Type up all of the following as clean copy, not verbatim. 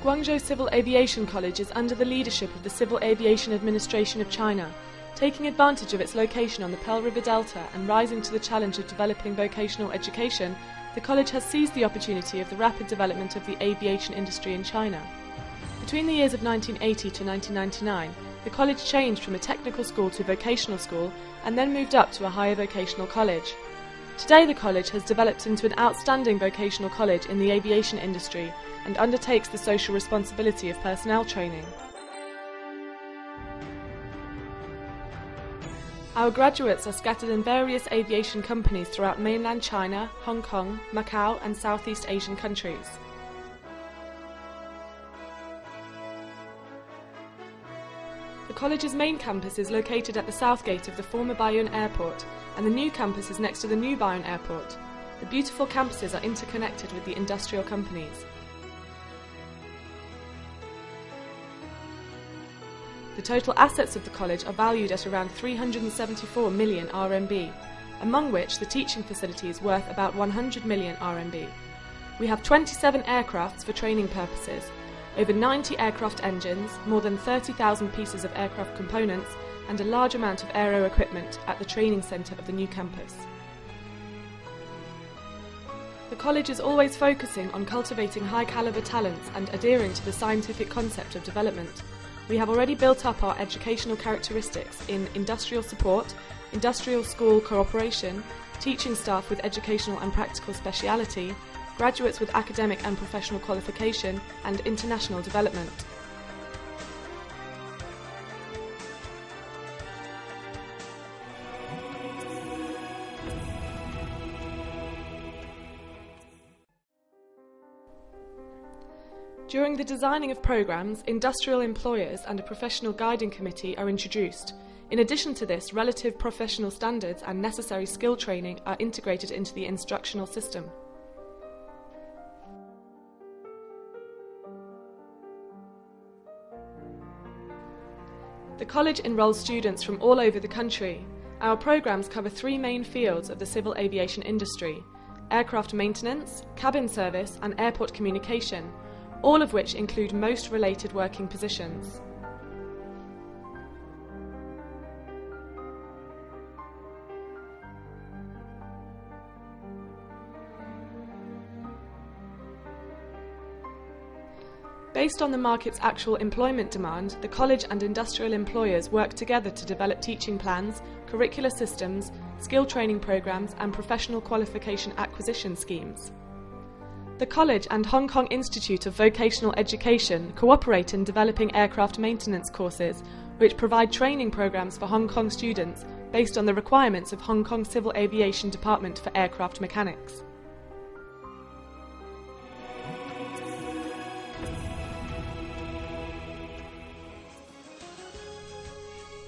Guangzhou Civil Aviation College is under the leadership of the Civil Aviation Administration of China. Taking advantage of its location on the Pearl River Delta and rising to the challenge of developing vocational education, the college has seized the opportunity of the rapid development of the aviation industry in China. Between the years of 1980 to 1999, the college changed from a technical school to a vocational school and then moved up to a higher vocational college. Today the college has developed into an outstanding vocational college in the aviation industry and undertakes the social responsibility of personnel training. Our graduates are scattered in various aviation companies throughout mainland China, Hong Kong, Macau and Southeast Asian countries. The college's main campus is located at the south gate of the former Baiyun Airport, and the new campus is next to the new Baiyun Airport. The beautiful campuses are interconnected with the industrial companies. The total assets of the college are valued at around 374 million RMB, among which the teaching facility is worth about 100 million RMB. We have 27 aircrafts for training purposes, over 90 aircraft engines, more than 30,000 pieces of aircraft components, and a large amount of aero equipment at the training centre of the new campus. The college is always focusing on cultivating high-calibre talents and adhering to the scientific concept of development. We have already built up our educational characteristics in industrial support, industrial school cooperation, teaching staff with educational and practical speciality, graduates with academic and professional qualification, and international development. During the designing of programs, industrial employers and a professional guiding committee are introduced. In addition to this, relative professional standards and necessary skill training are integrated into the instructional system. The college enrolls students from all over the country. Our programs cover three main fields of the civil aviation industry: aircraft maintenance, cabin service, and airport communication, all of which include most related working positions. Based on the market's actual employment demand, the college and industrial employers work together to develop teaching plans, curricular systems, skill training programs, and professional qualification acquisition schemes. The college and Hong Kong Institute of Vocational Education cooperate in developing aircraft maintenance courses, which provide training programs for Hong Kong students based on the requirements of Hong Kong Civil Aviation Department for Aircraft Mechanics.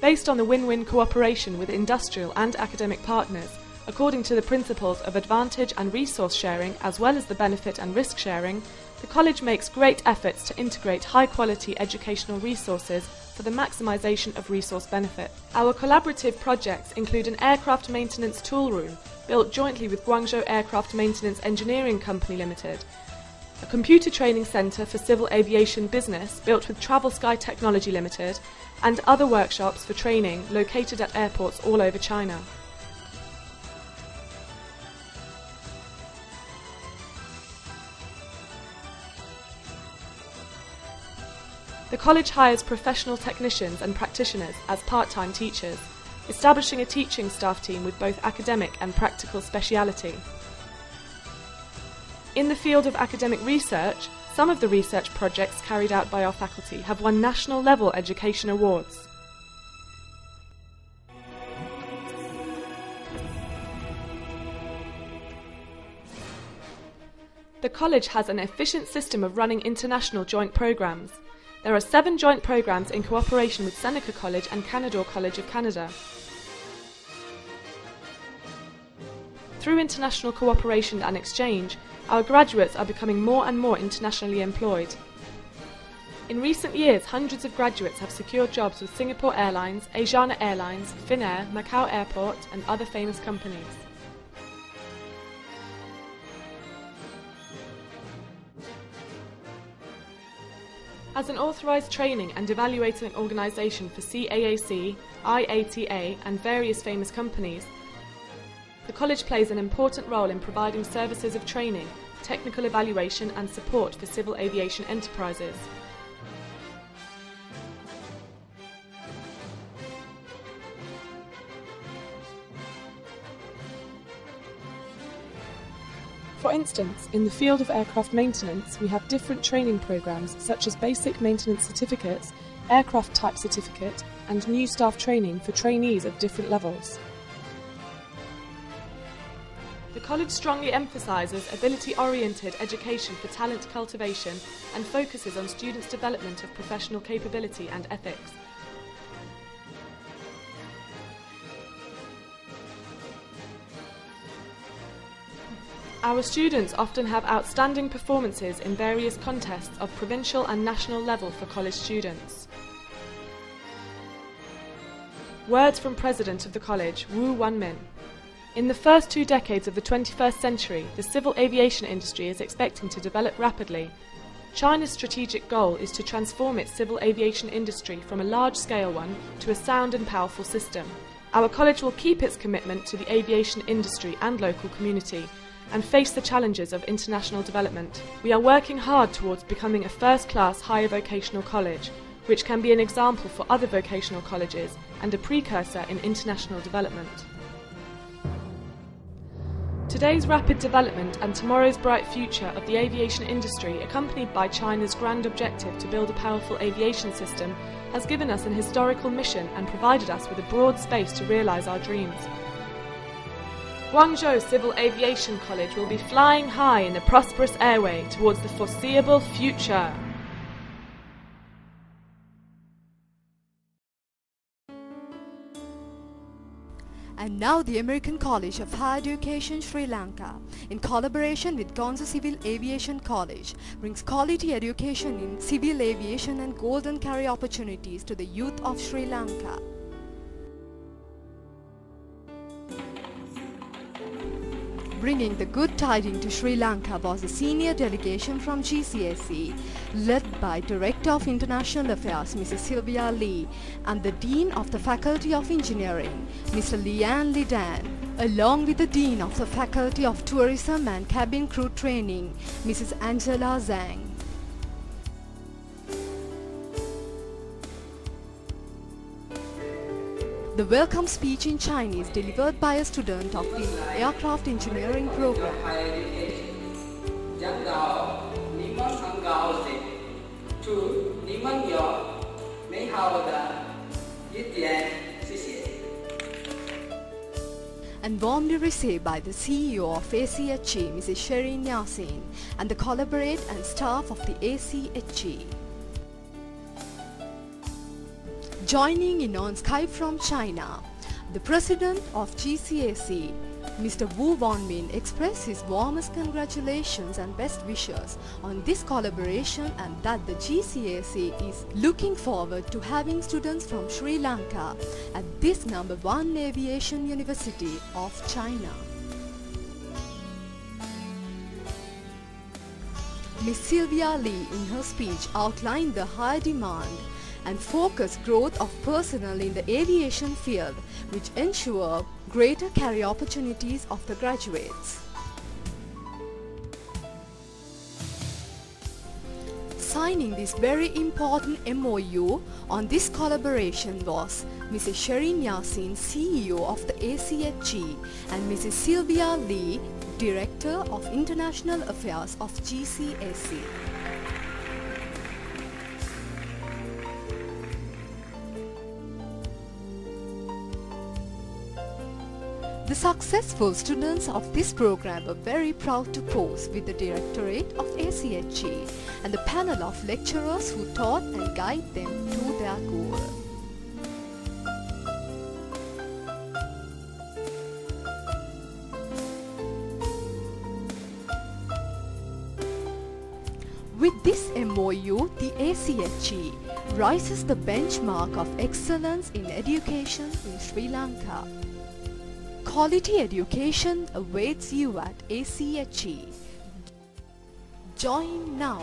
Based on the win-win cooperation with industrial and academic partners, according to the principles of advantage and resource sharing, as well as the benefit and risk sharing, the college makes great efforts to integrate high-quality educational resources for the maximisation of resource benefit. Our collaborative projects include an aircraft maintenance tool room built jointly with Guangzhou Aircraft Maintenance Engineering Company Limited, a computer training centre for civil aviation business built with Travel Sky Technology Limited, and other workshops for training located at airports all over China. The college hires professional technicians and practitioners as part-time teachers, establishing a teaching staff team with both academic and practical speciality. In the field of academic research, some of the research projects carried out by our faculty have won national-level education awards. The college has an efficient system of running international joint programs. There are 7 joint programs in cooperation with Seneca College and Canadore College of Canada. Through international cooperation and exchange, our graduates are becoming more and more internationally employed. In recent years, hundreds of graduates have secured jobs with Singapore Airlines, Asiana Airlines, Finnair, Macau Airport, and other famous companies. As an authorised training and evaluating organisation for CAAC, IATA and various famous companies, the college plays an important role in providing services of training, technical evaluation and support for civil aviation enterprises. For instance, in the field of aircraft maintenance, we have different training programs such as basic maintenance certificates, aircraft type certificate, and new staff training for trainees of different levels. The college strongly emphasises ability-oriented education for talent cultivation and focuses on students' development of professional capability and ethics. Our students often have outstanding performances in various contests of provincial and national level for college students. Words from President of the College, Wu Wanmin. In the first 2 decades of the 21st century, the civil aviation industry is expecting to develop rapidly. China's strategic goal is to transform its civil aviation industry from a large-scale one to a sound and powerful system. Our college will keep its commitment to the aviation industry and local community, and face the challenges of international development. We are working hard towards becoming a first-class higher vocational college, which can be an example for other vocational colleges and a precursor in international development. Today's rapid development and tomorrow's bright future of the aviation industry, accompanied by China's grand objective to build a powerful aviation system, has given us an historical mission and provided us with a broad space to realise our dreams. Guangzhou Civil Aviation College will be flying high in the prosperous airway towards the foreseeable future. And now the American College of Higher Education Sri Lanka, in collaboration with Gonza Civil Aviation College, brings quality education in civil aviation and golden career opportunities to the youth of Sri Lanka. Bringing the good tidings to Sri Lanka was a senior delegation from GCSE, led by Director of International Affairs Mrs. Sylvia Lee and the Dean of the Faculty of Engineering, Mr. Lian Lidan, along with the Dean of the Faculty of Tourism and Cabin Crew Training, Mrs. Angela Zhang. The welcome speech in Chinese delivered by a student of the aircraft engineering program. And warmly received by the CEO of ACHE, Mrs. Sherin Yasin, and the collaborate and staff of the ACHE. Joining in on Skype from China, the President of GCSE, Mr. Wu Wanmin, expressed his warmest congratulations and best wishes on this collaboration, and that the GCSE is looking forward to having students from Sri Lanka at this #1 aviation university of China. Ms. Sylvia Lee in her speech outlined the high demand and focused growth of personnel in the aviation field, which ensure greater career opportunities of the graduates. Signing this very important MOU on this collaboration was Mrs. Sherin Yasin, CEO of the ACHE, and Mrs. Sylvia Lee, Director of International Affairs of GCSE. The successful students of this program were very proud to pose with the Directorate of ACHE and the panel of lecturers who taught and guided them to their goal. With this MOU, the ACHE rises the benchmark of excellence in education in Sri Lanka. Quality education awaits you at ACHE. Join now.